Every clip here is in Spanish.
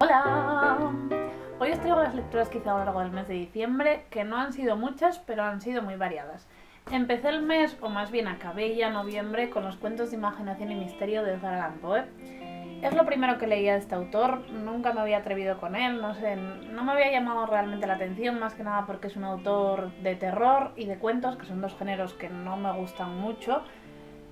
Hola, hoy os traigo las lecturas que hice a lo largo del mes de diciembre, que no han sido muchas, pero han sido muy variadas. Empecé el mes, o más bien acabé ya noviembre, con los cuentos de imaginación y misterio de Edgar Allan Poe. Es lo primero que leía de este autor, nunca me había atrevido con él, no sé, no me había llamado realmente la atención, más que nada porque es un autor de terror y de cuentos, que son dos géneros que no me gustan mucho.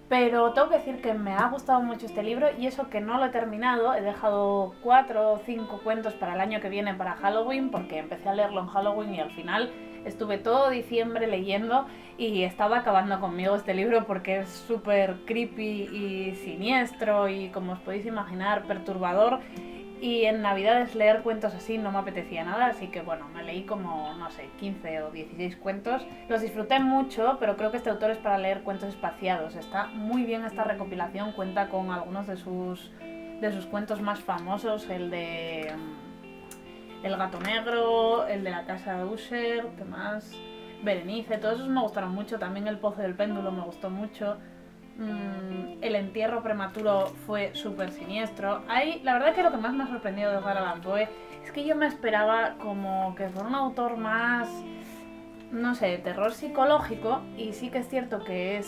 Pero tengo que decir que me ha gustado mucho este libro y eso que no lo he terminado, he dejado 4 o 5 cuentos para el año que viene para Halloween porque empecé a leerlo en Halloween y al final estuve todo diciembre leyendo y estaba acabando conmigo este libro porque es súper creepy y siniestro y, como os podéis imaginar, perturbador. Y en Navidades leer cuentos así no me apetecía nada, así que bueno, me leí como, no sé, 15 o 16 cuentos. Los disfruté mucho, pero creo que este autor es para leer cuentos espaciados. Está muy bien esta recopilación, cuenta con algunos de sus cuentos más famosos, el de El gato negro, el de la casa de Usher, ¿qué más? Berenice, todos esos me gustaron mucho, también El pozo del péndulo me gustó mucho. El entierro prematuro fue súper siniestro. Ahí, la verdad que lo que más me ha sorprendido de Edgar Allan Poe es que yo me esperaba como que fuera un autor más, no sé, terror psicológico, y sí que es cierto que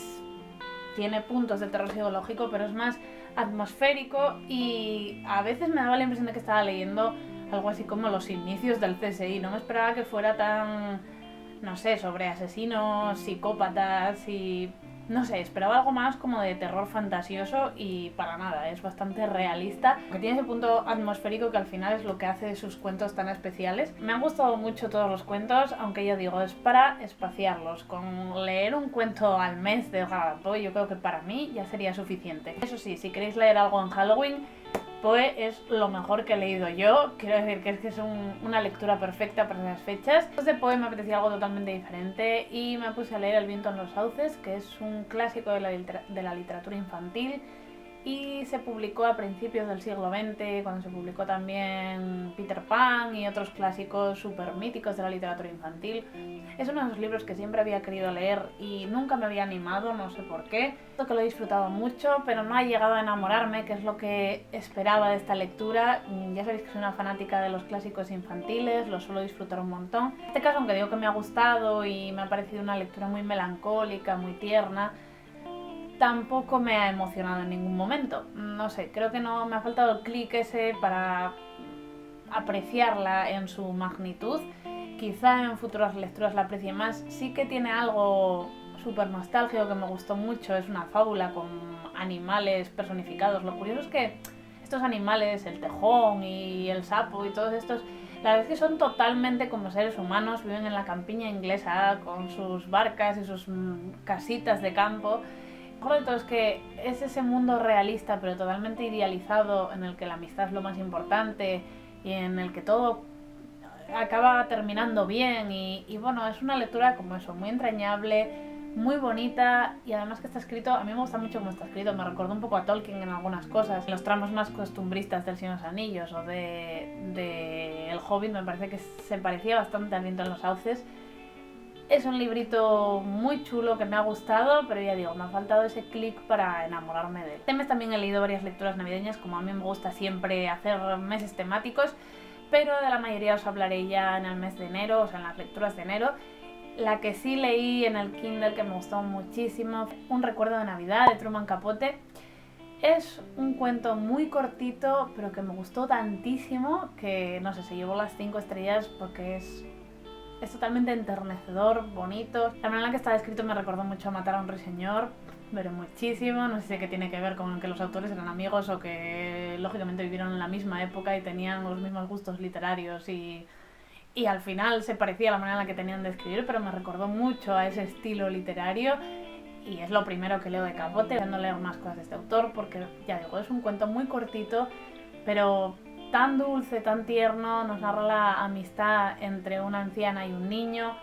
tiene puntos de terror psicológico, pero es más atmosférico y a veces me daba la impresión de que estaba leyendo algo así como los inicios del CSI. No me esperaba que fuera tan, no sé, sobre asesinos, psicópatas y... no sé, esperaba algo más como de terror fantasioso y para nada, es bastante realista. Que tiene ese punto atmosférico que al final es lo que hace sus cuentos tan especiales. Me han gustado mucho todos los cuentos, aunque ya digo, es para espaciarlos. Con leer un cuento al mes de Edgar Allan Poe yo creo que para mí ya sería suficiente. Eso sí, si queréis leer algo en Halloween, Poe es lo mejor que he leído yo. Quiero decir que es una lectura perfecta para esas fechas. Después de Poe me apetecía algo totalmente diferente y me puse a leer El viento en los sauces, que es un clásico de la literatura infantil y se publicó a principios del siglo XX, cuando se publicó también Peter Pan y otros clásicos súper míticos de la literatura infantil. Es uno de esos libros que siempre había querido leer y nunca me había animado, no sé por qué. Creo que lo he disfrutado mucho, pero no ha llegado a enamorarme, que es lo que esperaba de esta lectura. Ya sabéis que soy una fanática de los clásicos infantiles, los suelo disfrutar un montón. En este caso, aunque digo que me ha gustado y me ha parecido una lectura muy melancólica, muy tierna, tampoco me ha emocionado en ningún momento. No sé, creo que no me ha faltado el clic ese para apreciarla en su magnitud. Quizá en futuras lecturas la aprecie más. Sí que tiene algo súper nostálgico que me gustó mucho. Es una fábula con animales personificados. Lo curioso es que estos animales, el tejón y el sapo y todos estos, la verdad es que son totalmente como seres humanos. Viven en la campiña inglesa con sus barcas y sus casitas de campo. Lo mejor de todo es que es ese mundo realista pero totalmente idealizado, en el que la amistad es lo más importante y en el que todo acaba terminando bien y bueno, es una lectura como eso, muy entrañable, muy bonita, y además que está escrito, a mí me gusta mucho cómo está escrito, me recordó un poco a Tolkien en algunas cosas. En los tramos más costumbristas del Señor de los Anillos o de El Hobbit me parece que se parecía bastante al Viento en los Sauces. Es un librito muy chulo que me ha gustado, pero ya digo, me ha faltado ese clic para enamorarme de él. Este mes también he leído varias lecturas navideñas, como a mí me gusta siempre hacer meses temáticos, pero de la mayoría os hablaré ya en el mes de enero, o sea, en las lecturas de enero. La que sí leí en el Kindle, que me gustó muchísimo, Un recuerdo de Navidad, de Truman Capote. Es un cuento muy cortito, pero que me gustó tantísimo que, no sé, se llevó las 5 estrellas porque es totalmente enternecedor, bonito. La manera en la que estaba escrito me recordó mucho a Matar a un ruiseñor, pero muchísimo. No sé qué tiene que ver con que los autores eran amigos o que lógicamente vivieron en la misma época y tenían los mismos gustos literarios y al final se parecía a la manera en la que tenían de escribir, pero me recordó mucho a ese estilo literario y es lo primero que leo de Capote. Pretendo leer más cosas de este autor porque, ya digo, es un cuento muy cortito, pero tan dulce, tan tierno. Nos narra la amistad entre una anciana y un niño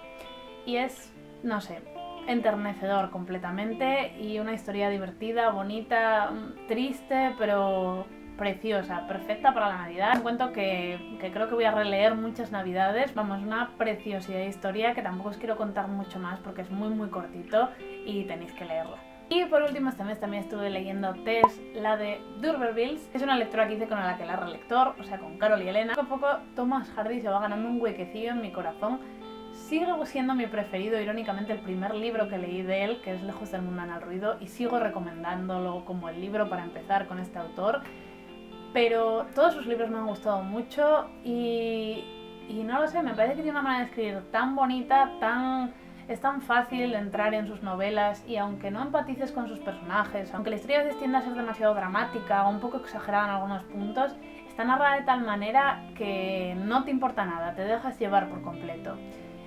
y es, no sé, enternecedor completamente, y una historia divertida, bonita, triste, pero preciosa, perfecta para la Navidad. Un cuento que creo que voy a releer muchas Navidades. Vamos, una preciosidad de historia que tampoco os quiero contar mucho más porque es muy muy cortito y tenéis que leerlo. Y por último este mes también estuve leyendo Tess, la de D'Urbervilles. Es una lectura que hice con el aquelarre lector, o sea con Carol y Elena. Poco a poco Thomas Hardy se va ganando un huequecillo en mi corazón. Sigue siendo mi preferido, irónicamente, el primer libro que leí de él, que es Lejos del mundano al ruido, y sigo recomendándolo como el libro para empezar con este autor. Pero todos sus libros me han gustado mucho y no lo sé, me parece que tiene una manera de escribir tan bonita, es tan fácil entrar en sus novelas, y aunque no empatices con sus personajes, aunque la historia a veces tiende a ser demasiado dramática o un poco exagerada en algunos puntos, está narrada de tal manera que no te importa nada, te dejas llevar por completo.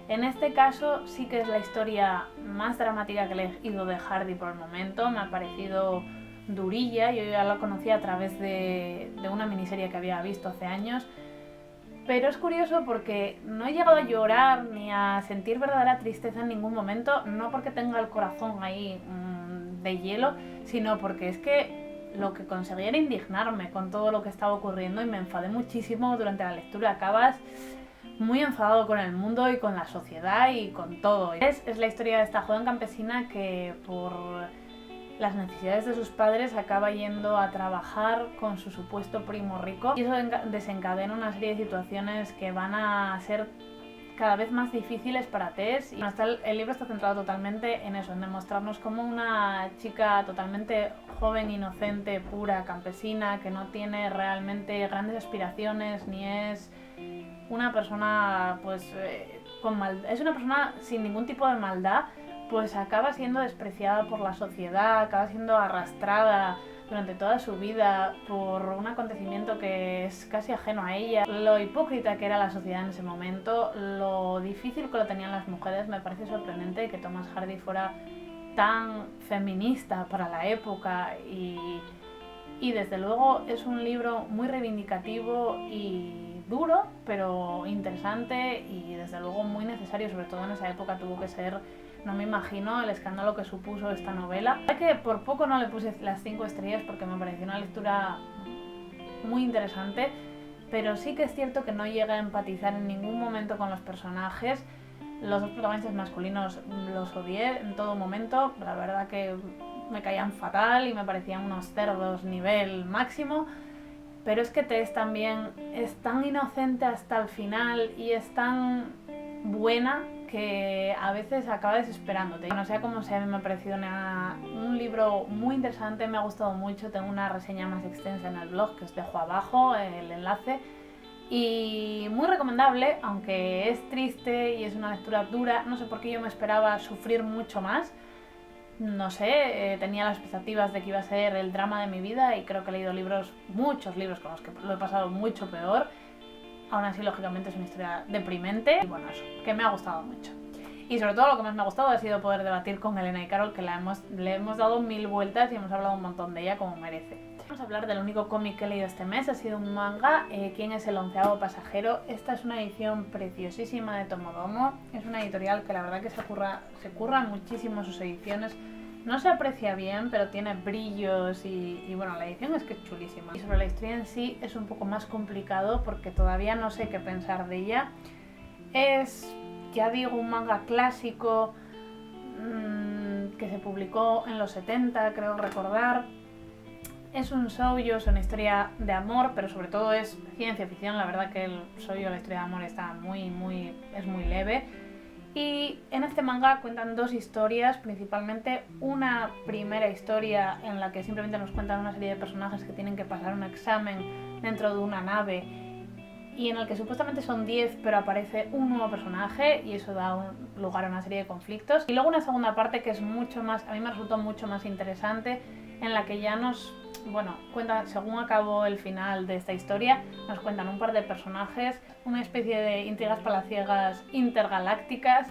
En este caso sí que es la historia más dramática que he leído de Hardy por el momento. Me ha parecido durilla, yo ya la conocía a través de una miniserie que había visto hace años, pero es curioso porque no he llegado a llorar ni a sentir verdadera tristeza en ningún momento, no porque tenga el corazón ahí de hielo, sino porque es que lo que conseguí era indignarme con todo lo que estaba ocurriendo y me enfadé muchísimo durante la lectura. Acabas muy enfadado con el mundo y con la sociedad y con todo. Es la historia de esta joven campesina que por las necesidades de sus padres acaba yendo a trabajar con su supuesto primo rico, y eso desencadena una serie de situaciones que van a ser cada vez más difíciles para Tess. Y el libro está centrado totalmente en eso, en demostrarnos cómo una chica totalmente joven, inocente, pura, campesina, que no tiene realmente grandes aspiraciones ni es una persona con maldad, es una persona sin ningún tipo de maldad, pues acaba siendo despreciada por la sociedad, acaba siendo arrastrada durante toda su vida por un acontecimiento que es casi ajeno a ella. Lo hipócrita que era la sociedad en ese momento, lo difícil que lo tenían las mujeres. Me parece sorprendente que Thomas Hardy fuera tan feminista para la época, y desde luego es un libro muy reivindicativo y duro, pero interesante, y desde luego muy necesario, sobre todo en esa época tuvo que ser. No me imagino el escándalo que supuso esta novela. Es que por poco no le puse las 5 estrellas porque me pareció una lectura muy interesante, pero sí que es cierto que no llega a empatizar en ningún momento con los personajes. Los dos protagonistas masculinos los odié en todo momento, la verdad que me caían fatal y me parecían unos cerdos nivel máximo. Pero es que Tess también es tan inocente hasta el final y es tan buena que a veces acaba desesperándote. No sea como sea, a mí me ha parecido un libro muy interesante, me ha gustado mucho. Tengo una reseña más extensa en el blog que os dejo abajo, el enlace, y muy recomendable, aunque es triste y es una lectura dura. No sé por qué yo me esperaba sufrir mucho más. No sé, tenía las expectativas de que iba a ser el drama de mi vida, y creo que he leído muchos libros con los que lo he pasado mucho peor. Aún así, lógicamente, es una historia deprimente y bueno, eso, que me ha gustado mucho. Y sobre todo lo que más me ha gustado ha sido poder debatir con Elena y Carol, que le hemos dado 1000 vueltas y hemos hablado un montón de ella como merece. Vamos a hablar del único cómic que he leído este mes, ha sido un manga, ¿Quién es el onceavo pasajero? Esta es una edición preciosísima de Tomodomo, es una editorial que la verdad que se curra muchísimo sus ediciones. No se aprecia bien, pero tiene brillos y bueno, la edición es que es chulísima. Y sobre la historia en sí es un poco más complicado porque todavía no sé qué pensar de ella. Es, ya digo, un manga clásico que se publicó en los 70, creo recordar. Es un shoujo, es una historia de amor, pero sobre todo es ciencia ficción. La verdad que el shoujo, la historia de amor, está es muy leve. Y en este manga cuentan 2 historias, principalmente una primera historia en la que simplemente nos cuentan una serie de personajes que tienen que pasar un examen dentro de una nave, y en el que supuestamente son 10, pero aparece un nuevo personaje y eso da lugar a una serie de conflictos. Y luego una segunda parte que es mucho más, a mí me resultó mucho más interesante, en la que ya cuentan, según acabó el final de esta historia, nos cuentan un par de personajes, una especie de intrigas palaciegas intergalácticas,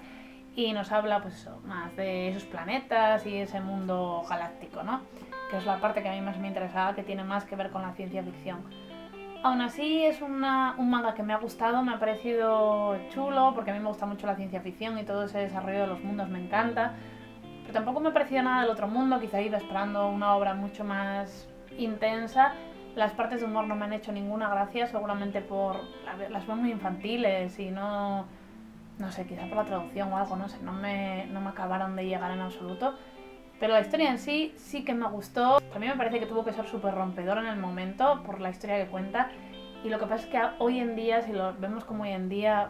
y nos habla pues eso, más de esos planetas y ese mundo galáctico, ¿no? Que es la parte que a mí más me interesaba, que tiene más que ver con la ciencia ficción. Aún así es un manga que me ha gustado, me ha parecido chulo, porque a mí me gusta mucho la ciencia ficción y todo ese desarrollo de los mundos me encanta, pero tampoco me ha parecido nada del otro mundo. Quizá iba esperando una obra mucho más intensa. Las partes de humor no me han hecho ninguna gracia, seguramente las veo muy infantiles y no sé, quizá por la traducción o algo, no sé, no me acabaron de llegar en absoluto. Pero la historia en sí que me gustó. A mí me parece que tuvo que ser súper rompedor en el momento por la historia que cuenta. Y lo que pasa es que hoy en día, si lo vemos como hoy en día,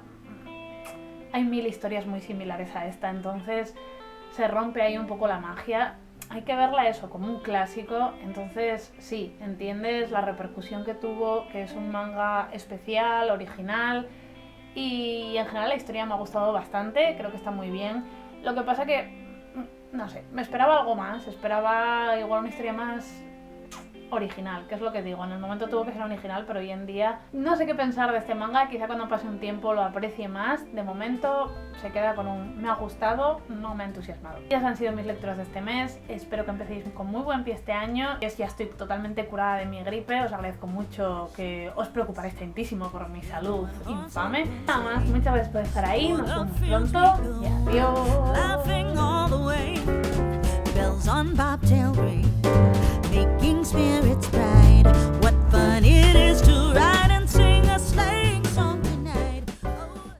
hay 1000 historias muy similares a esta. Entonces se rompe ahí un poco la magia. Hay que verla eso como un clásico. Entonces sí, entiendes la repercusión que tuvo, que es un manga especial, original. Y en general la historia me ha gustado bastante, creo que está muy bien. Lo que pasa que, no sé, me esperaba algo más, esperaba igual una historia más original, que es lo que digo, en el momento tuvo que ser original, pero hoy en día no sé qué pensar de este manga, quizá cuando pase un tiempo lo aprecie más. De momento se queda con un me ha gustado, no me ha entusiasmado. Estas han sido mis lecturas de este mes, espero que empecéis con muy buen pie este año. Ya estoy totalmente curada de mi gripe, os agradezco mucho que os preocuparéis tantísimo por mi salud infame. Nada más, muchas gracias por estar ahí, nos vemos pronto y adiós.